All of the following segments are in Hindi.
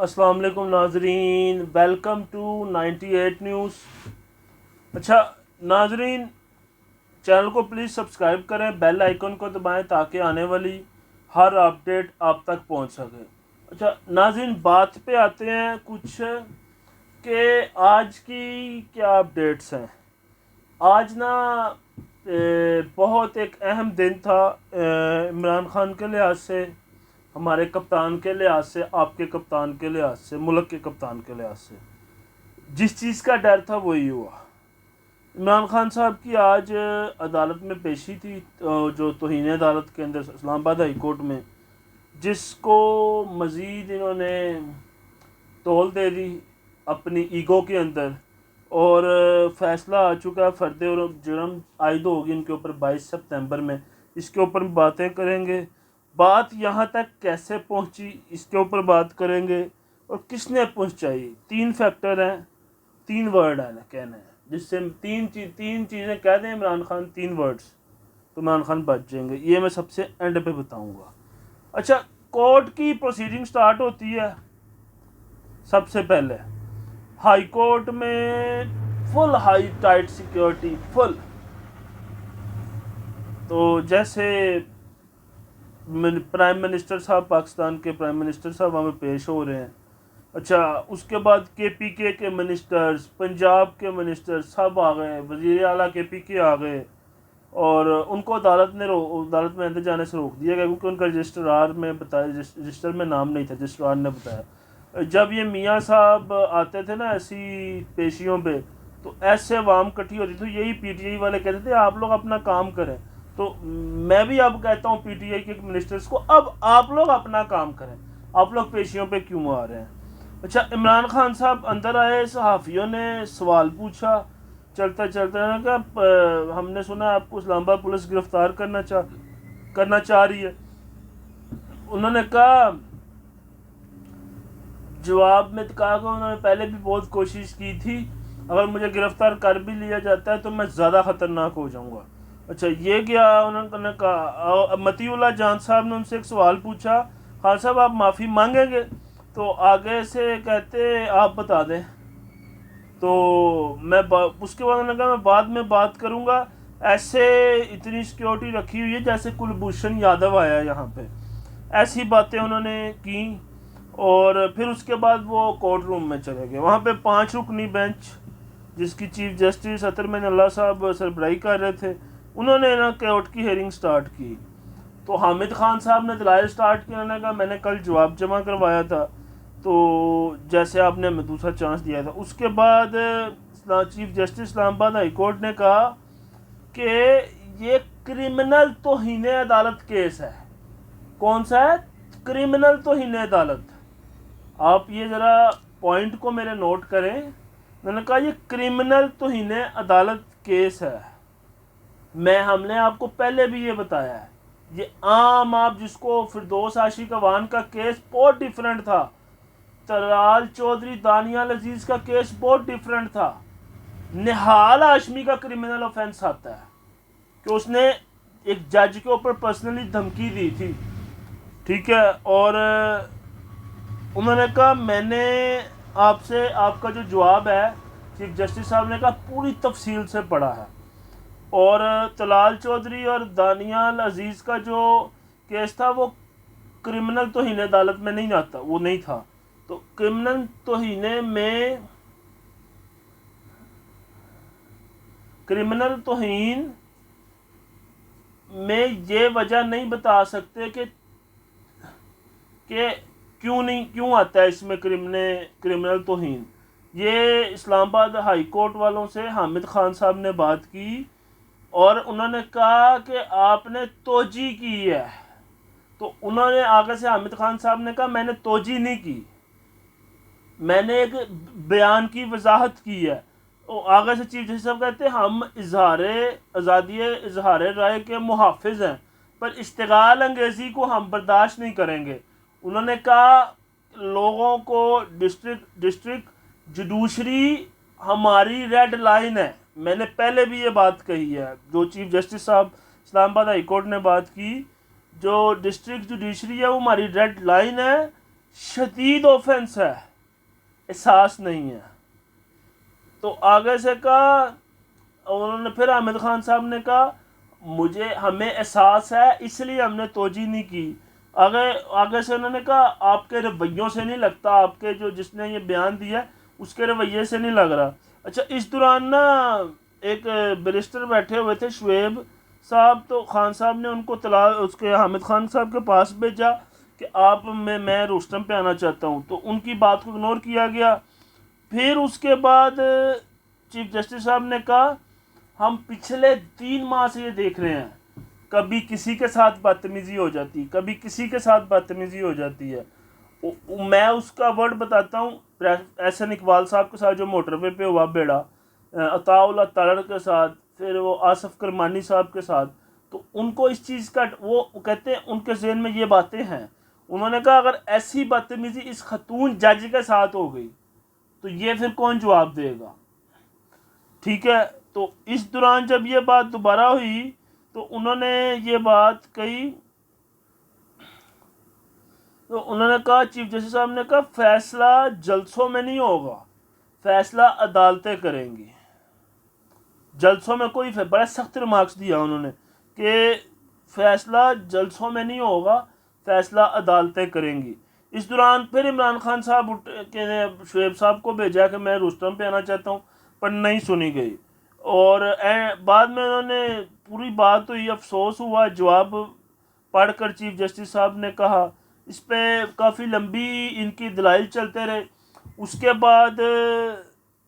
अस्सलाम वालेकुम नाजरीन, वेलकम टू 98 न्यूज़। अच्छा नाजरीन, चैनल को प्लीज़ सब्सक्राइब करें, बेल आइकन को दबाएं ताकि आने वाली हर अपडेट आप तक पहुंच सके। अच्छा नाजरीन, बात पे आते हैं कुछ कि आज की क्या अपडेट्स हैं। आज ना बहुत एक अहम दिन था इमरान खान के लिहाज से, हमारे कप्तान के लिहाज से, आपके कप्तान के लिहाज से, मुल्क के कप्तान के लिहाज से। जिस चीज़ का डर था वही हुआ। इमरान खान साहब की आज अदालत में पेशी थी, जो तौहीन अदालत के अंदर इस्लामाबाद हाई कोर्ट में, जिसको मज़ीद इन्होंने तोल दे दी अपनी ईगो के अंदर, और फ़ैसला आ चुका है। फ़र्द और जुर्म आयद होगी इनके ऊपर 22 सितंबर में। इसके ऊपर बातें करेंगे। बात यहाँ तक कैसे पहुँची इसके ऊपर बात करेंगे, और किसने पहुँचाई। 3 फैक्टर हैं, 3 वर्ड है ना कहना है, जिससे तीन चीज़ें कह दें इमरान खान, 3 वर्ड्स, तो इमरान खान बच जाएंगे। ये मैं सबसे एंड पे बताऊँगा। अच्छा, कोर्ट की प्रोसीडिंग स्टार्ट होती है सबसे पहले हाई कोर्ट में, full high tight security, full. तो जैसे प्राइम मिनिस्टर साहब, पाकिस्तान के प्राइम मिनिस्टर साहब वहाँ पे पेश हो रहे हैं। अच्छा, उसके बाद KPK के मिनिस्टर्स, पंजाब के मिनिस्टर्स सब आ गए, वज़ीर आला KPK आ गए, और उनको अदालत में अंदर जाने से रोक दिया गया क्योंकि उनका रजिस्ट्रार में बताया, रजिस्टर में नाम नहीं था, रजिस्ट्रार ने बताया। जब ये मियाँ साहब आते थे ना ऐसी पेशियों पे, तो ऐसे अवाम इकट्ठी होती थी, यही PTI वाले कहते थे आप लोग अपना काम करें। तो मैं भी अब कहता हूँ PTI के मिनिस्टर्स को, अब आप लोग अपना काम करें, आप लोग पेशियों पे क्यों आ रहे हैं। अच्छा, इमरान खान साहब अंदर आए, सहाफ़ियों ने सवाल पूछा, चलता चलता ना कहा हमने सुना आपको इस्लामाबाद पुलिस गिरफ्तार करना चाह रही है। उन्होंने कहा, जवाब में तो कहा कि उन्होंने पहले भी बहुत कोशिश की थी, अगर मुझे गिरफ्तार कर भी लिया जाता है तो मैं ज़्यादा ख़तरनाक हो जाऊंगा। अच्छा, ये क्या उन्होंने कहा। मतीउल्लाह जान साहब ने उनसे एक सवाल पूछा, खान साहब आप माफ़ी मांगेंगे, तो आगे से कहते आप बता दें। तो उसके बाद उन्होंने कहा मैं बाद में बात करूंगा। ऐसे इतनी सिक्योरिटी रखी हुई है जैसे कुलभूषण यादव आया यहाँ पे, ऐसी बातें उन्होंने की। और फिर उसके बाद वो कोर्ट रूम में चले गए। वहाँ पे 5 रुकनी बेंच, जिसकी चीफ जस्टिस अतर मैन अल्लाह साहब सरबराही कर रहे थे, उन्होंने ना कोर्ट की हेयरिंग स्टार्ट की। तो हामिद खान साहब ने दलाइल स्टार्ट किया। उन्होंने कहा मैंने कल जवाब जमा करवाया था, तो जैसे आपने हमें दूसरा चांस दिया था। उसके बाद chief justice Islamabad high court ने कहा कि ये क्रिमिनल तौहीन अदालत केस है। कौन सा है? क्रिमिनल तौहीन अदालत। आप ये ज़रा पॉइंट को मेरे नोट करें। उन्होंने कहा ये क्रिमिनल तौहीन अदालत केस है। हमने आपको पहले भी ये बताया है, ये आम, आप जिसको फिरदौस आशिक अवान का केस बहुत डिफरेंट था, तलाल चौधरी दानियाल अजीज़ का केस बहुत डिफरेंट था। निहाल हाशमी का क्रिमिनल ऑफेंस आता है कि उसने एक जज के ऊपर पर्सनली धमकी दी थी, ठीक है। और उन्होंने कहा मैंने आपसे, आपका जो जवाब है, चीफ जस्टिस साहब ने कहा पूरी तफसील से पढ़ा है, और तलाल चौधरी और दानियाल अजीज़ का जो केस था वो क्रिमिनल तौहीन अदालत में नहीं आता, वो नहीं था। तो क्रिमिनल तौहीन में ये वजह नहीं बता सकते कि क्यों आता है इसमें क्रिमिनल तौहीन। ये इस्लामाबाद हाई कोर्ट वालों से हामिद खान साहब ने बात की, और उन्होंने कहा कि आपने तोजी की है। तो उन्होंने आगे से हामिद खान साहब ने कहा मैंने तोजी नहीं की, मैंने एक बयान की वजाहत की है। तो आगे से चीफ जस्टिस साहब कहते हैं हम इजहार राय के मुहाफिज हैं, पर इश्तिगाल अंगेज़ी को हम बर्दाश्त नहीं करेंगे। उन्होंने कहा लोगों को डिस्ट्रिक्ट जुडिशरी हमारी रेड लाइन है। मैंने पहले भी ये बात कही है, जो चीफ जस्टिस साहब इस्लामाबाद हाई कोर्ट ने बात की, जो डिस्ट्रिक्ट जुडिशरी है वो हमारी रेड लाइन है, शदीद ऑफेंस है, एहसास नहीं है। तो आगे से कहा, उन्होंने फिर हामिद खान साहब ने कहा मुझे हमें एहसास है इसलिए हमने तोजी नहीं की। आगे आगे से उन्होंने कहा आपके रवैयों से नहीं लगता, आपके जो जिसने ये बयान दिया उसके रवैये से नहीं लग रहा। अच्छा, इस दौरान ना एक बैरिस्टर बैठे हुए थे शुएब साहब, तो खान साहब ने उनको तला उसके हामिद खान साहब के पास भेजा कि आप मैं रोस्टम पे आना चाहता हूँ, तो उनकी बात को इग्नोर किया गया। फिर उसके बाद चीफ जस्टिस साहब ने कहा हम पिछले 3 माह से ये देख रहे हैं, कभी किसी के साथ बदतमीज़ी हो जाती, कभी किसी के साथ बदतमीज़ी हो जाती है। मैं उसका वर्ड बताता हूँ, एहसन इकबाल साहब के साथ जो मोटरवे पे हुआ बेड़ा, अताउल्लाह तलड़ के साथ, फिर वो आसफ़ करमानी साहब के साथ, तो उनको इस चीज़ का वो कहते हैं उनके जहन में ये बातें हैं। उन्होंने कहा अगर ऐसी बदतमीज़ी इस खतून जज के साथ हो गई तो ये फिर कौन जवाब देगा। ठीक है, तो इस दौरान जब ये बात दोबारा हुई तो उन्होंने ये बात कही, तो उन्होंने कहा चीफ जस्टिस साहब ने कहा फैसला जलसों में नहीं होगा, फैसला अदालतें करेंगी। जलसों में कोई बड़ा सख्त रिमार्क्स दिया उन्होंने कि फैसला जलसों में नहीं होगा, फैसला अदालतें करेंगी। इस दौरान फिर इमरान खान साहब के शुएब साहब को भेजा कि मैं रोस्टम पे आना चाहता हूँ, पर नहीं सुनी गई। और बाद में उन्होंने पूरी बात हुई, अफसोस हुआ, जवाब पढ़कर चीफ जस्टिस साहब ने कहा, इस पर काफ़ी लंबी इनकी दलाइल चलते रहे। उसके बाद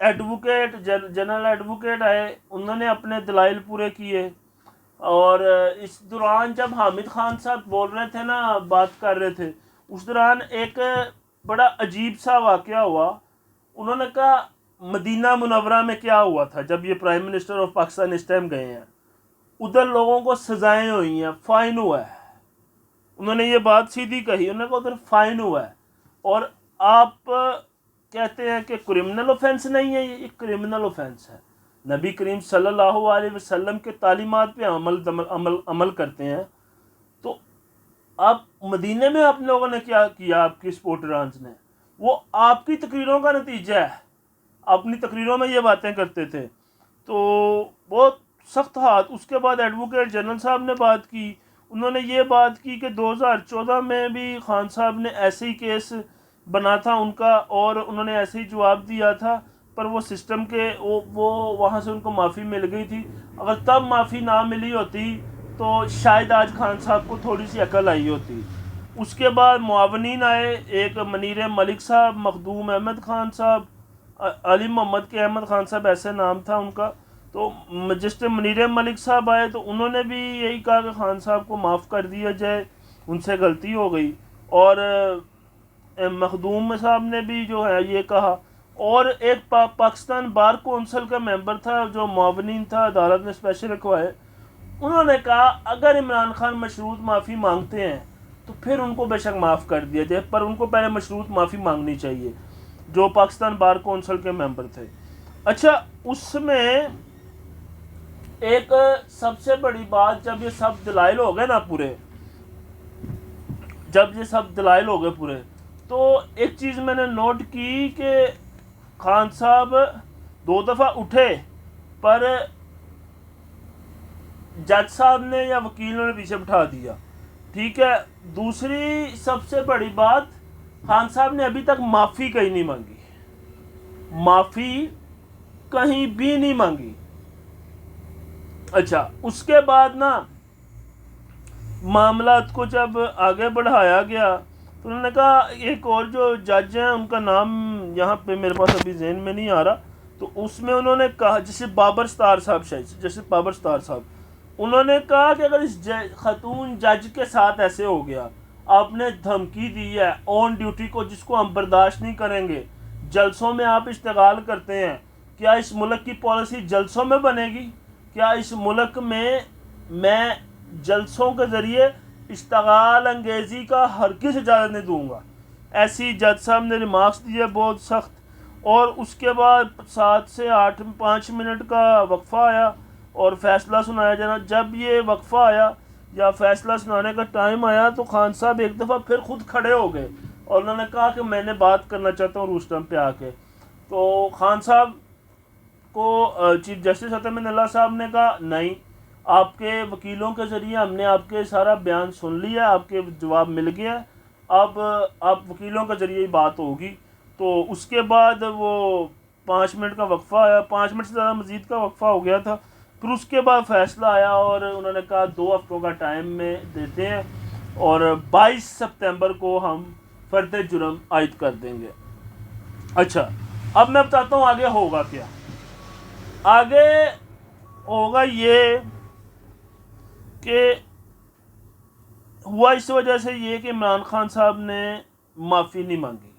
एडवोकेट जनरल एडवोकेट आए, उन्होंने अपने दलाइल पूरे किए। और इस दौरान जब हामिद खान साहब बोल रहे थे ना, बात कर रहे थे, उस दौरान एक बड़ा अजीब सा वाक़या हुआ। उन्होंने कहा मदीना मुनव्वरा में क्या हुआ था जब ये प्राइम मिनिस्टर ऑफ पाकिस्तान इस टाइम गए हैं, उधर लोगों को सज़ाएं हुई हैं, फ़ाइन हुआ है। उन्होंने ये बात सीधी कही, उन्होंने कहा उधर फ़ाइन हुआ है और आप कहते हैं कि क्रिमिनल ऑफेंस नहीं है, ये क्रिमिनल ऑफेंस है। नबी करीम सल्लल्लाहु अलैहि वसल्लम के तालीमात पे अमल करते हैं। तो आप मदीने में आप लोगों ने क्या किया, आपकी स्पोर्टरांस ने, वो आपकी तकरीरों का नतीजा है। अपनी तकरीरों में ये बातें करते थे, तो बहुत सख्त हाथ। उसके बाद एडवोकेट जनरल साहब ने बात की, उन्होंने ये बात की कि 2014 में भी खान साहब ने ऐसे ही केस बना था उनका, और उन्होंने ऐसे ही जवाब दिया था, पर वो सिस्टम के वो वहाँ से उनको माफ़ी मिल गई थी। अगर तब माफ़ी ना मिली होती तो शायद आज खान साहब को थोड़ी सी अकल आई होती। उसके बाद मुआवनीन आए, एक मनीर मलिक साहब, मखदूम अहमद खान साहब, अली मोहम्मद के अहमद खान साहब ऐसे नाम था उनका। तो मजिस्ट्रेट मनीर मलिक साहब आए तो उन्होंने भी यही कहा कि खान साहब को माफ़ कर दिया जाए, उनसे गलती हो गई। और मखदूम साहब ने भी जो है ये कहा। और एक पाकिस्तान बार कौंसिल का मेंबर था जो मुआवनीन था, अदालत ने स्पेशल रखवाए, उन्होंने कहा अगर इमरान खान मशरूत माफ़ी मांगते हैं तो फिर उनको बेशक माफ़ कर दिया जाए, पर उनको पहले मशरूत माफ़ी मांगनी चाहिए, जो पाकिस्तान बार कौंसिल के मेंबर थे। अच्छा, उसमें एक सबसे बड़ी बात, जब ये सब दलाइल हो गए ना पूरे, जब ये सब दलाइल हो गए पूरे, तो एक चीज़ मैंने नोट की कि खान साहब 2 दफ़ा उठे, पर जज साहब ने या वकीलों ने पीछे बिठा दिया। ठीक है, दूसरी सबसे बड़ी बात, खान साहब ने अभी तक माफ़ी कहीं नहीं मांगी, माफ़ी कहीं भी नहीं मांगी। अच्छा, उसके बाद ना मामला को जब आगे बढ़ाया गया तो उन्होंने कहा एक और जो जज हैं उनका नाम यहाँ पे मेरे पास अभी जहन में नहीं आ रहा, तो उसमें उन्होंने कहा, जैसे बाबर स्टार साहब, शायद जैसे बाबर स्टार साहब, उन्होंने कहा कि अगर इस खतून जज के साथ ऐसे हो गया, आपने धमकी दी है ऑन ड्यूटी को, जिसको हम बर्दाश्त नहीं करेंगे, जलसों में आप इश्तिगाल करते हैं, क्या इस मुल्क की पॉलिसी जलसों में बनेगी? क्या इस मुल्क में मैं जलसों के ज़रिए इश्तिगाल अंगेज़ी का हरगिज़ इजाज़त नहीं दूंगा? ऐसी जज साहब ने रिमार्क्स दिए बहुत सख्त। और उसके बाद 7 से 8 5 मिनट का वक्फ़ा आया और फ़ैसला सुनाया जाना। जब ये वक्फ़ा आया या फ़ैसला सुनाने का टाइम आया तो खान साहब एक दफ़ा फिर ख़ुद खड़े हो गए, और उन्होंने कहा कि मैंने बात करना चाहता हूँ रूस्टम पे आके। तो खान साहब को चीफ जस्टिस अतमिनुल्लाह साहब ने कहा नहीं, आपके वकीलों के ज़रिए हमने आपके सारा बयान सुन लिया, आपके जवाब मिल गया, अब आप वकीलों के ज़रिए ही बात होगी। तो उसके बाद वो 5 मिनट का वक्फ़ा आया, 5 मिनट से ज़्यादा मज़ीद का वक्फ़ा हो गया था। फिर उसके बाद फ़ैसला आया और उन्होंने कहा 2 हफ्तों का टाइम में देते हैं और 22 सितंबर को हम फ़र्द जुर्म आयद कर देंगे। अच्छा, अब मैं बताता हूँ आगे होगा क्या। आगे होगा ये कि हुआ इस वजह से ये कि इमरान खान साहब ने माफ़ी नहीं मांगी।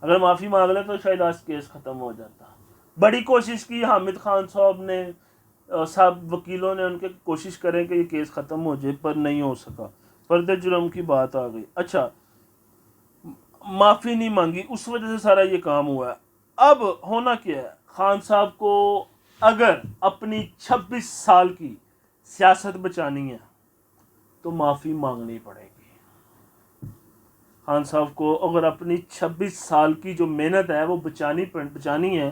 अगर माफ़ी मांग ले तो शायद आज केस ख़त्म हो जाता। बड़ी कोशिश की हामिद खान साहब ने, साहब वकीलों ने उनके कोशिश करें कि ये केस ख़त्म हो जाए, पर नहीं हो सका, फ़र्द जुर्म की बात आ गई। अच्छा, माफ़ी नहीं मांगी, उस वजह से सारा ये काम हुआ है। अब होना क्या है, खान साहब को अगर अपनी 26 साल की सियासत बचानी है तो माफ़ी मांगनी पड़ेगी। खान साहब को अगर अपनी 26 साल की जो मेहनत है वो बचानी है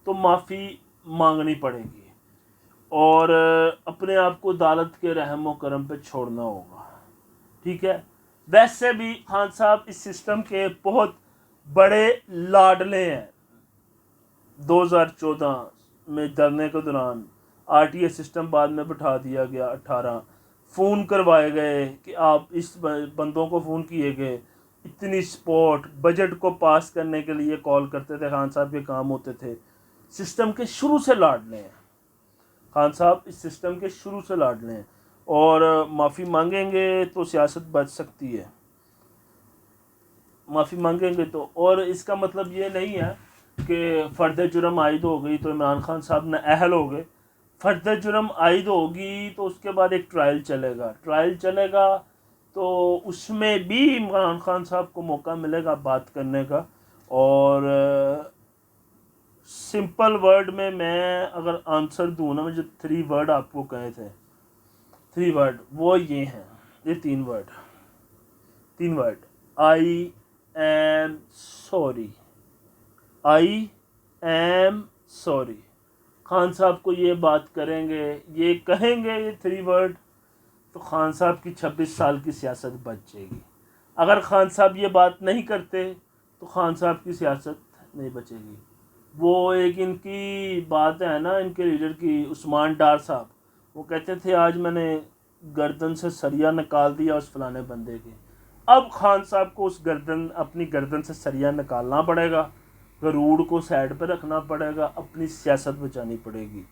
तो माफ़ी मांगनी पड़ेगी और अपने आप को अदालत के रहम व करम पे छोड़ना होगा। ठीक है, वैसे भी खान साहब इस सिस्टम के बहुत बड़े लाडले हैं। 2014 में धरने के दौरान आरटीए सिस्टम बाद में बैठा दिया गया, 18 फ़ोन करवाए गए कि आप इस बंदों को फ़ोन किए गए, इतनी सपोर्ट, बजट को पास करने के लिए कॉल करते थे, खान साहब के काम होते थे। सिस्टम के शुरू से लाडले हैं खान साहब, इस सिस्टम के शुरू से लाडले हैं और माफ़ी मांगेंगे तो सियासत बच सकती है, माफ़ी मांगेंगे तो। और इसका मतलब ये नहीं है कि फ़र्द जुर्म आयद हो गई तो इमरान खान साहब ने अहल हो गए। फ़र्द जुर्म आयद होगी तो उसके बाद एक ट्रायल चलेगा तो उसमें भी इमरान खान साहब को मौका मिलेगा बात करने का। और सिंपल वर्ड में मैं अगर आंसर दूँ ना, मैं जो 3 वर्ड आपको कहे थे, 3 वर्ड वो ये हैं, ये 3 word, I am sorry, I am sorry. Khan साहब को ये बात करेंगे, ये कहेंगे ये 3 वर्ड, तो खान साहब की 26 साल की सियासत बच जाएगी। अगर खान साहब ये बात नहीं करते तो खान साहब की सियासत नहीं बचेगी। वो एक इनकी बात है ना, इनके लीडर की, उस्मान डार साहब, वो कहते थे आज मैंने गर्दन से सरिया निकाल दिया उस फलाने बंदे के। अब खान साहब को अपनी गर्दन से सरिया निकालना पड़ेगा, गरूड़ को साइड पर रखना पड़ेगा, अपनी सियासत बचानी पड़ेगी।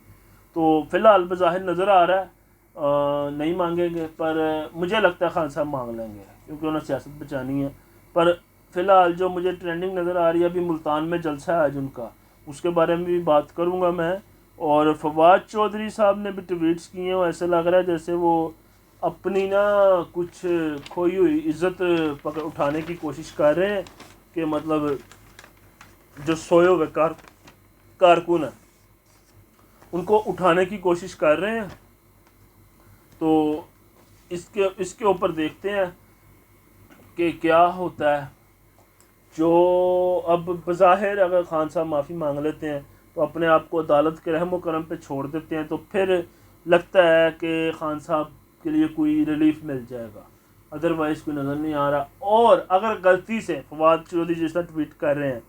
तो फ़िलहाल बज़ाहिर नज़र आ रहा है नहीं मांगेंगे, पर मुझे लगता है खान साहब मांग लेंगे क्योंकि उन्हें सियासत बचानी है। पर फ़िलहाल जो मुझे ट्रेंडिंग नज़र आ रही है, अभी मुल्तान में जलसा है आज उनका, उसके बारे में भी बात करूँगा मैं। और फवाद चौधरी साहब ने भी ट्वीट्स किए हैं, ऐसे लग रहा है जैसे वो अपनी ना कुछ खोई हुई इज़्ज़त उठाने की कोशिश कर रहे हैं कि मतलब जो सोए हुए कारकुन हैं उनको उठाने की कोशिश कर रहे हैं। तो इसके ऊपर देखते हैं कि क्या होता है। जो अब बज़ाहिर अगर खान साहब माफ़ी मांग लेते हैं तो अपने आप को अदालत के रहम व करम पे छोड़ देते हैं, तो फिर लगता है कि खान साहब के लिए कोई रिलीफ मिल जाएगा, अदरवाइज़ कोई नज़र नहीं आ रहा। और अगर गलती से फवाद चौधरी जिस ट्वीट कर रहे हैं,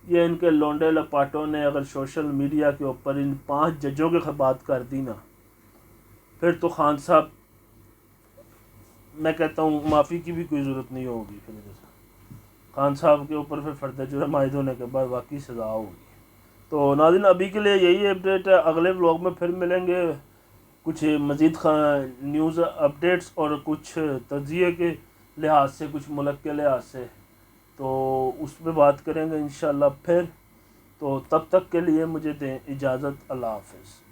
ये इनके लोंडे लपाटों ने अगर सोशल मीडिया के ऊपर इन 5 जजों के बात कर दी ना, फिर तो खान साहब, मैं कहता हूँ माफ़ी की भी कोई ज़रूरत नहीं होगी। फिर खान साहब के ऊपर फिर फ़र्द जुर्म आयद होने के बाद वाकई सज़ा होगी। तो नाज़रीन, अभी के लिए यही अपडेट है, अगले व्लॉग में फिर मिलेंगे कुछ मज़ीद न्यूज़ अपडेट्स और कुछ तजिए के लिहाज से, कुछ मुल्क के लिहाज से, तो उस पर बात करेंगे इंशाल्लाह फिर। तो तब तक के लिए मुझे दें इजाज़त, अल्लाह हाफ़िज़।